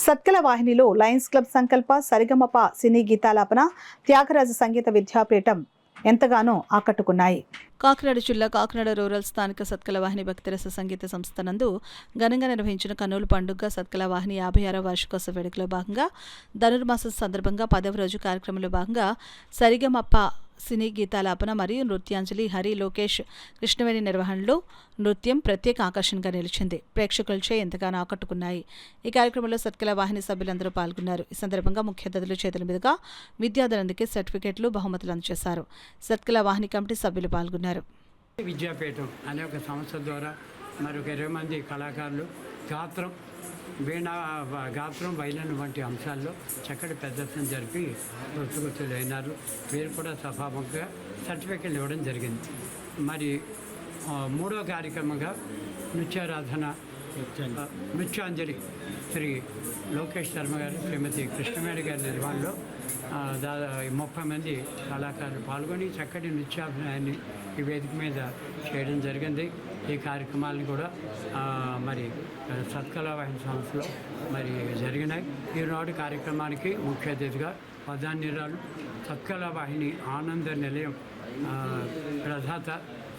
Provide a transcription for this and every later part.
సత్కల వాహినిలో Lions club సంకల్ప సరిగమప సినీ గీతాలాపన త్యాగరాజ సంగీత విద్యాపీఠం ఎంతగానో ఆకట్టుకున్నాయి. కాకినాడ జిల్లా కాకినాడ రూరల్ స్థానిక సత్కల వాహిని భక్తిరస సంగీత సంస్థ నందు ఘనంగా నిర్వహించిన కన్నుల పండుగ సత్కల వాహిని 56వ వార్షికోత్సవ వేడుకలో భాగంగా ధనుర్మాసం సందర్భంగా 10వ రోజు కార్యక్రమంలో భాగంగా సరిగమప్ప సినీ గీతాలాపన మరియు నృత్యాంజలి హరి లోకేష్ కృష్ణవేణి నిర్వహణలో నృత్యం ప్రత్యేక ఆకర్షణగా నిలిచింది. ప్రేక్షకులచే ఎంతగానో ఆకట్టుకున్నాయి. ఈ కార్యక్రమంలో సత్కల వాహిని సభ్యులందరూ పాల్గొన్నారు. ఈ సందర్భంగా ముఖ్య అతిథుల చేతుల మీదుగా విద్యార్థులందరికీ సర్టిఫికెట్లు బహుమతులు అందజేశారు. సత్కల వాహిని కమిటీ సభ్యులు పాల్గొన్నారు. విద్యాపీఠం అనే ఒక సంస్థ ద్వారా మరి 20 మంది కళాకారులు గాత్రం వైలన్ వంటి అంశాల్లో చక్కటి ప్రదర్శన జరిపి గుర్తుకొచ్చులు అయినారు. వీరు కూడా సభాముఖంగా సర్టిఫికెట్లు ఇవ్వడం జరిగింది. మరి మూడో కార్యక్రమంగా నృత్యాంజలి శ్రీ లోకేష్ శర్మ గారు శ్రీమతి కృష్ణవేణి గారి నిర్వహణలో 30 మంది కళాకారులు పాల్గొని చక్కటి నృత్యాభినయాన్ని ఈ వేదిక మీద చేయడం జరిగింది. ఈ కార్యక్రమాలను కూడా మరి సత్కల వాహిని సంస్థలో మరి జరిగినాయి. ఈనాడు కార్యక్రమానికి ముఖ్య అతిథిగా ప్రధానిరాలు సత్కల వాహిని ఆనంద నిలయం ప్రధాత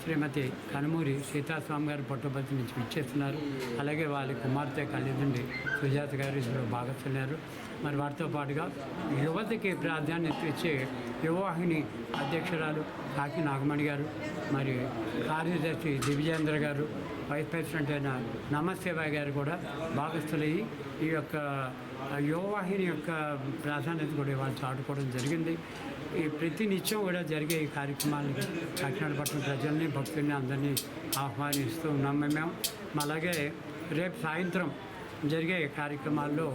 శ్రీమతి కనుమూరి సీతాస్వామి గారు పుట్టపర్తి నుంచి ఇచ్చేస్తున్నారు. అలాగే వాళ్ళ కుమార్తె కళ్యాణి సుజాత గారు ఇందులో భాగస్తున్నారు. మరి వారితో పాటుగా యువతకి ప్రాధాన్యత ఇచ్చే యువవాహిని అధ్యక్షురాలు కాకి నాగమణి గారు, మరి కార్యదర్శి దివ్యేంద్ర గారు, వైస్ ప్రెసిడెంట్ అయిన నమస్తేబాయ్ గారు కూడా భాగస్తులయ్యి ఈ యొక్క యువవాహిని యొక్క ప్రాధాన్యత కూడా వాళ్ళు చాటుకోవడం జరిగింది. ఈ ప్రతి నిత్యం కూడా జరిగే ఈ కార్యక్రమాలకి కాకినాడ పట్టణ ప్రజల్ని భక్తుల్ని అందరినీ ఆహ్వానిస్తూ ఉన్నాం మేము. అలాగే రేపు సాయంత్రం జరిగే కార్యక్రమాల్లో